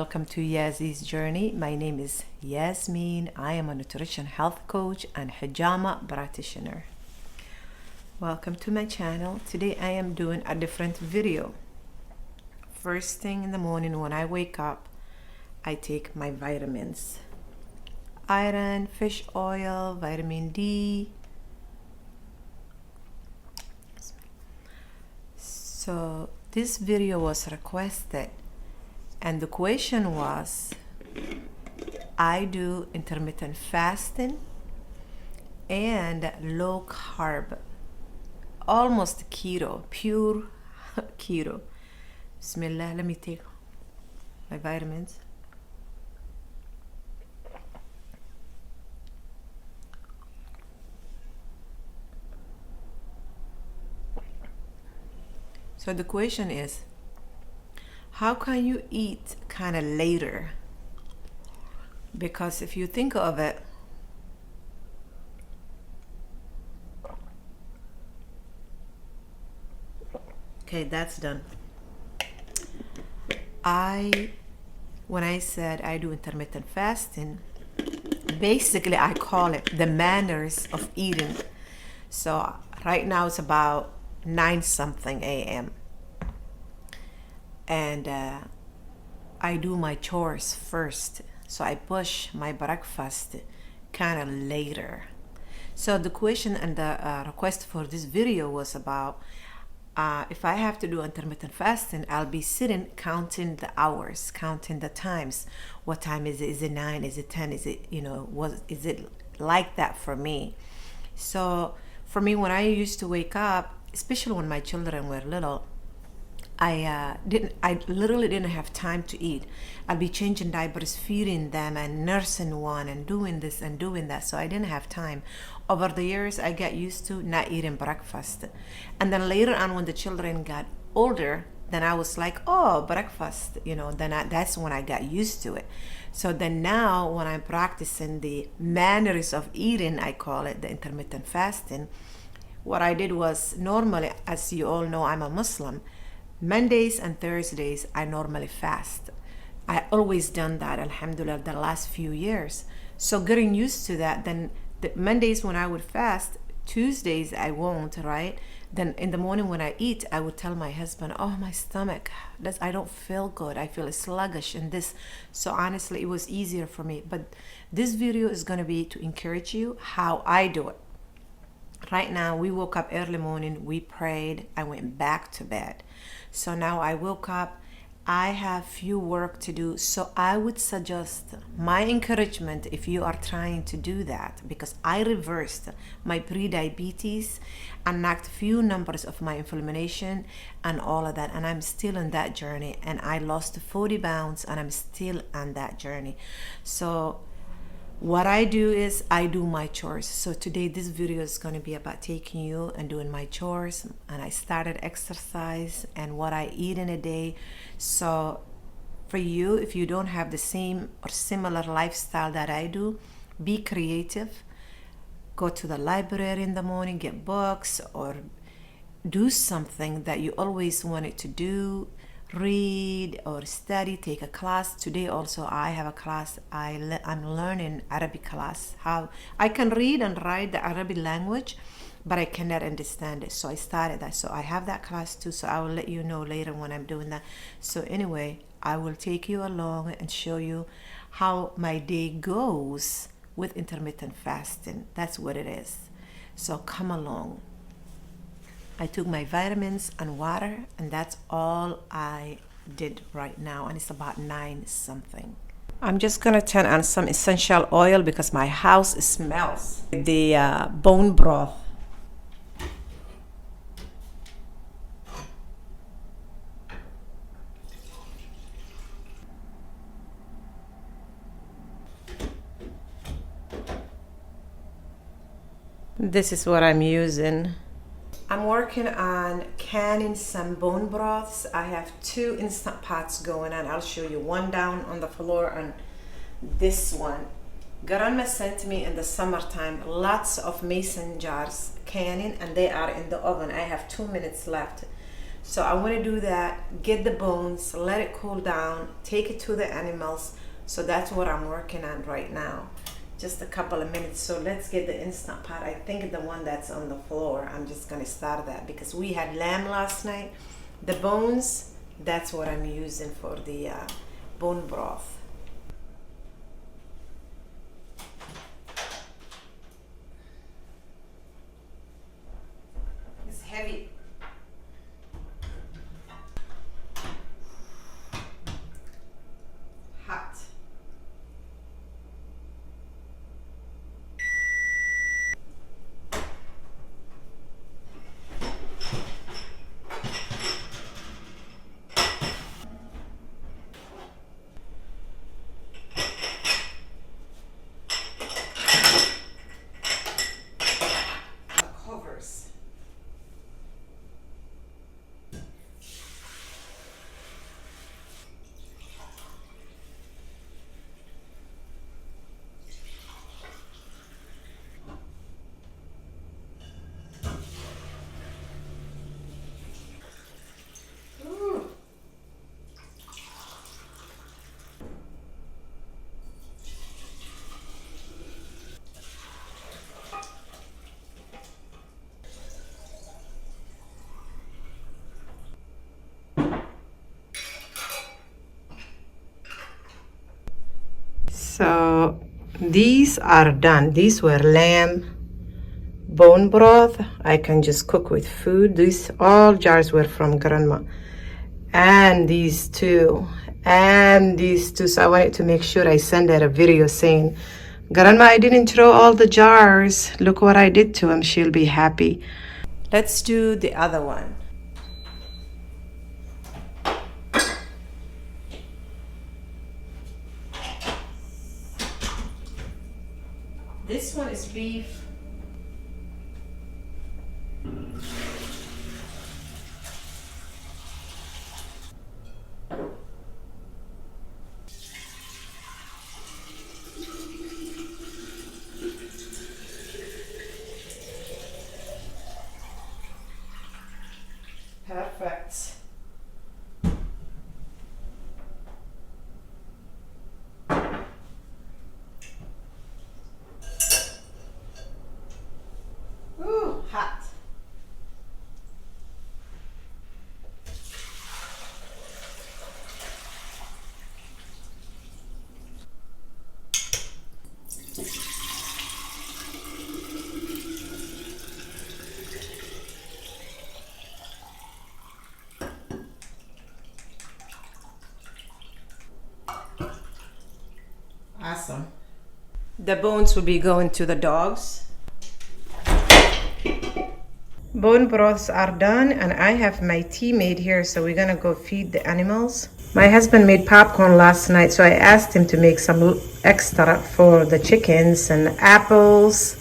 welcome to Yazi's Journey. My name is Yasmin. I am a nutrition health coach and hijama practitioner. Welcome to my channel. Today I am doing a different video. First thing in the morning when I wake up, I take my vitamins. Iron, fish oil, vitamin D. So this video was requested and the question was, I do intermittent fasting and low carb, almost keto, pure keto. Bismillah, let me take my vitamins. So the question is, how can you eat kind of later? Because if you think of it, okay, that's done. When I said I do intermittent fasting, basically I call it the manners of eating. So right now it's about 9 something a.m. and I do my chores first, so I push my breakfast kind of later. So the question and the request for this video was about if I have to do intermittent fasting, I'll be sitting counting the hours, counting the times. What time is it? Is it 9? Is it 10? Is it, is it like that for me? So for me, when I used to wake up, especially when my children were little, I literally didn't have time to eat. I'd be changing diapers, feeding them and nursing one and doing this and doing that. So I didn't have time. Over the years, I got used to not eating breakfast. And then later on when the children got older, then I was like, oh, breakfast, that's when I got used to it. So then now when I'm practicing the manners of eating, I call it the intermittent fasting. What I did was, normally, as you all know, I'm a Muslim. Mondays and Thursdays, I normally fast. I always done that, alhamdulillah, the last few years. So getting used to that, then the Mondays when I would fast, Tuesdays I won't, right? Then in the morning when I eat, I would tell my husband, oh, my stomach, I don't feel good. I feel sluggish and this. So honestly, it was easier for me. But this video is going to be to encourage you how I do it. Right now, we woke up early morning, we prayed, I went back to bed. So now I woke up, I have few work to do. So I would suggest my encouragement if you are trying to do that, because I reversed my pre-diabetes and knocked few numbers of my inflammation and all of that. And I'm still in that journey, and I lost 40 pounds and I'm still on that journey. So what I do is I do my chores. So today this video is going to be about taking you and doing my chores, and I started exercise and what I eat in a day. So for you, if you don't have the same or similar lifestyle that I do, be creative. Go to the library in the morning, get books, or do something that you always wanted to do. Read or study, take a class. Today also I have a class. I'm learning Arabic class. How I can read and write the Arabic language, but I cannot understand it. So I started that. So I have that class too. So I will let you know later when I'm doing that. So anyway, I will take you along and show you how my day goes with intermittent fasting. That's what it is. So come along. I took my vitamins and water, and that's all I did right now, and it's about 9 something. I'm just gonna turn on some essential oil because my house smells the bone broth. This is what I'm using. I'm working on canning some bone broths. I have 2 instant pots going on. I'll show you, one down on the floor and this one. Grandma sent me in the summertime lots of mason jars canning, and they are in the oven. I have 2 minutes left. So I want to do that, get the bones, let it cool down, take it to the animals. So that's what I'm working on right now. Just a couple of minutes. So let's get the Instant Pot. I think the one that's on the floor, I'm just going to start that because we had lamb last night. The bones, that's what I'm using for the bone broth. It's heavy. Hot. Covers. So these are done. These were lamb bone broth. I can just cook with food. These all jars were from grandma. And these two. And these two. So I wanted to make sure I send her a video saying, Grandma, I didn't throw all the jars. Look what I did to them. She'll be happy. Let's do the other one. This one is beef. Perfect. Ooh, hot. Awesome. The bones will be going to the dogs. Bone broths are done and I have my tea made here, so we're gonna go feed the animals. My husband made popcorn last night, so I asked him to make some extra for the chickens and apples.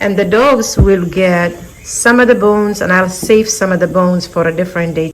And the dogs will get some of the bones and I'll save some of the bones for a different day.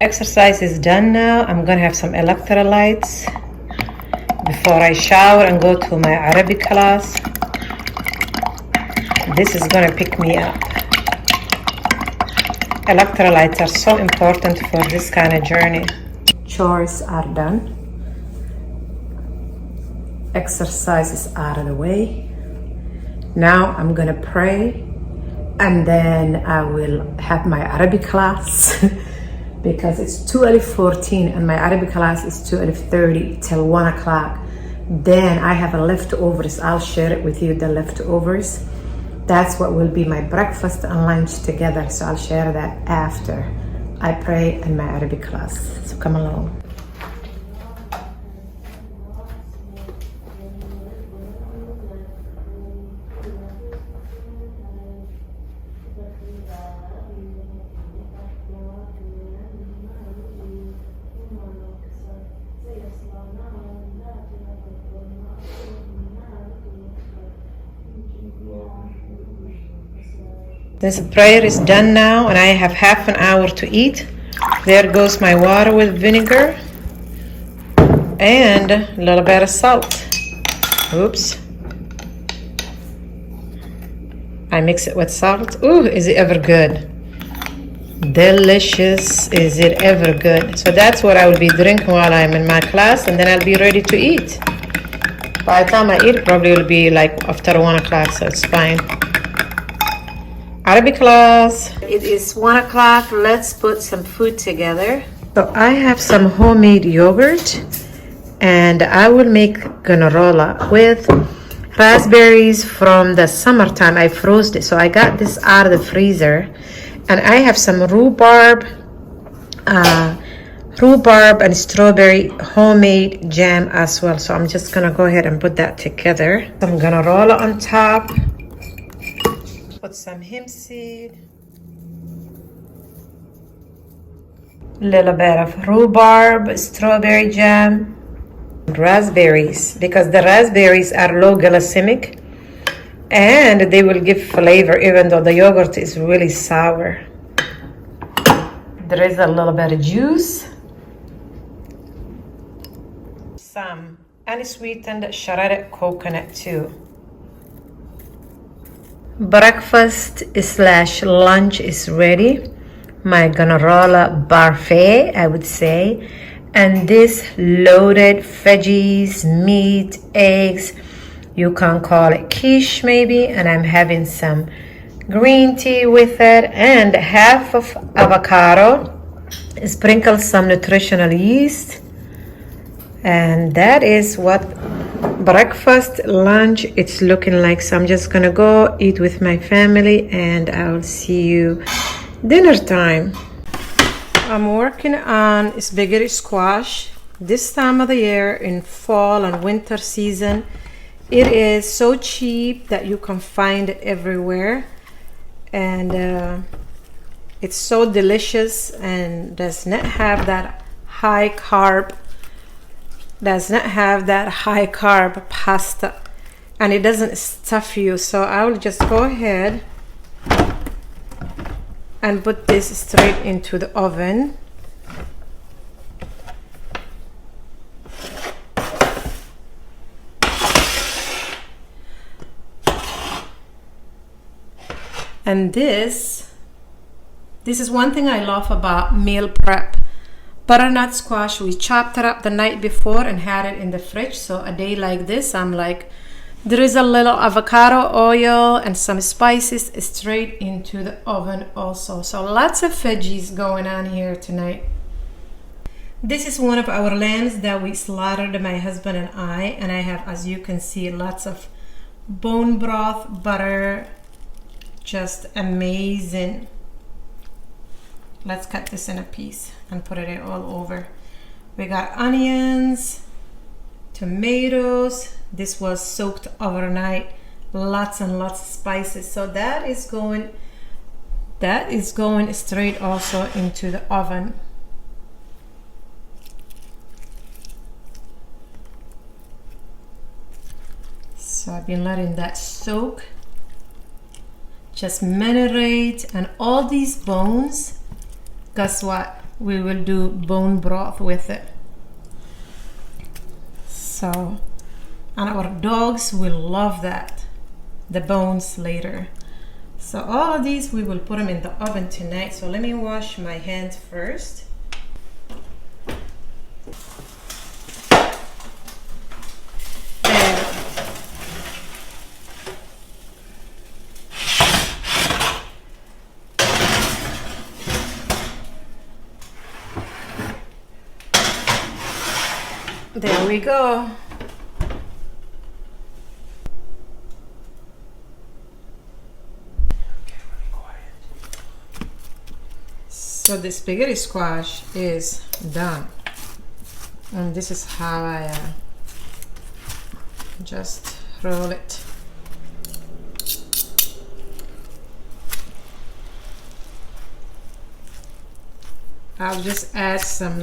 Exercise is done now. I'm gonna have some electrolytes before I shower and go to my Arabic class. This is gonna pick me up. Electrolytes are so important for this kind of journey. Chores are done. Exercise is out of the way. Now I'm gonna pray, and then I will have my Arabic class because it's 12:14 and my Arabic class is 12:30 till 1 o'clock. Then I have a leftovers. I'll share it with you, the leftovers. That's what will be my breakfast and lunch together. So I'll share that after I pray in my Arabic class. So come along. This prayer is done now, and I have half an hour to eat. There goes my water with vinegar and a little bit of salt. Oops. I mix it with salt. Ooh, is it ever good? Delicious. Is it ever good? So that's what I will be drinking while I'm in my class, and then I'll be ready to eat. By the time I eat, probably will be like after 1 o'clock, so it's fine. Arabic class. It is 1 o'clock. Let's put some food together. So I have some homemade yogurt, and I will make granola with raspberries from the summertime. I froze it, so I got this out of the freezer, and I have some rhubarb and strawberry homemade jam as well. So I'm just gonna go ahead and put that together. Some granola on top. Put some hempseed, a little bit of rhubarb, strawberry jam, raspberries, because the raspberries are low glycemic and they will give flavor even though the yogurt is really sour. There is a little bit of juice, some unsweetened shredded coconut too. Breakfast / lunch is ready. My granola parfait, I would say. And this loaded veggies, meat, eggs. You can call it quiche maybe. And I'm having some green tea with it. And half of avocado. Sprinkle some nutritional yeast. And that is what breakfast, lunch, it's looking like. So I'm just gonna go eat with my family, and I'll see you dinner time. I'm working on spaghetti squash. This time of the year in fall and winter season, it is so cheap that you can find it everywhere, and it's so delicious and does not have that high carb pasta, and it doesn't stuff you. So I will just go ahead and put this straight into the oven. And this is one thing I love about meal prep. Butternut squash, we chopped it up the night before and had it in the fridge. So a day like this, I'm like, there is a little avocado oil and some spices straight into the oven also. So lots of veggies going on here tonight. This is one of our lambs that we slaughtered, my husband and I have, as you can see, lots of bone broth, butter, just amazing. Let's cut this in a piece and put it all over. We got onions, tomatoes. This was soaked overnight. Lots and lots of spices. So that is going straight also into the oven. So I've been letting that soak, just marinate, and all these bones, guess what? we will do bone broth with it. So, and our dogs will love that, the bones later. So all of these we will put them in the oven tonight. So let me wash my hands first. There we go. So the spaghetti squash is done, and this is how I just roll it. I'll just add some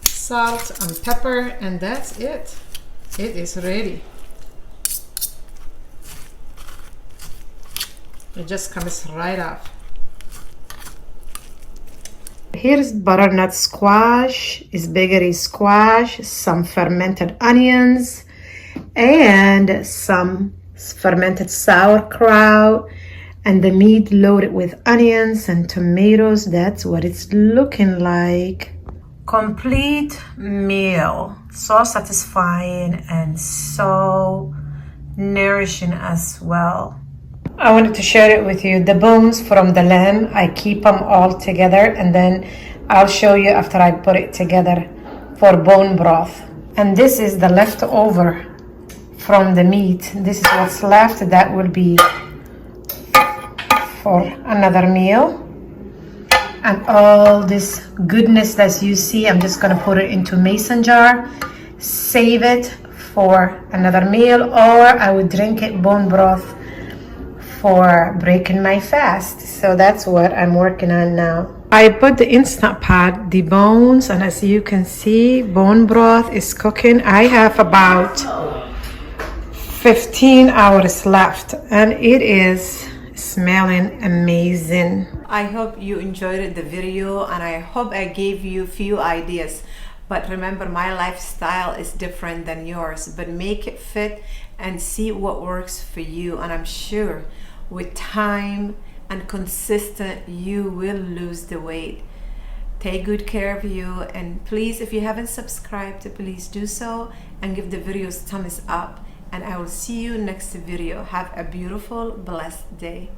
salt and pepper, and that's it. It is ready. It just comes right off. Here's butternut squash, spaghetti squash, some fermented onions, and some fermented sauerkraut, and the meat loaded with onions and tomatoes. That's what it's looking like. Complete meal, so satisfying and so nourishing as well. I wanted to share it with you. The bones from the lamb, I keep them all together, and then I'll show you after I put it together for bone broth. And this is the leftover from the meat. This is what's left. That will be for another meal. And all this goodness that you see, I'm just gonna put it into a mason jar, save it for another meal, or I would drink it bone broth for breaking my fast. So that's what I'm working on now. I put the Instant Pot, the bones, and as you can see, bone broth is cooking. I have about 15 hours left, and it is smelling amazing. I hope you enjoyed the video, and I hope I gave you a few ideas. But remember, my lifestyle is different than yours, but make it fit and see what works for you. And I'm sure with time and consistent, you will lose the weight. Take good care of you, and please, if you haven't subscribed, please do so and give the videos thumbs up, and I will see you next video. Have a beautiful, blessed day.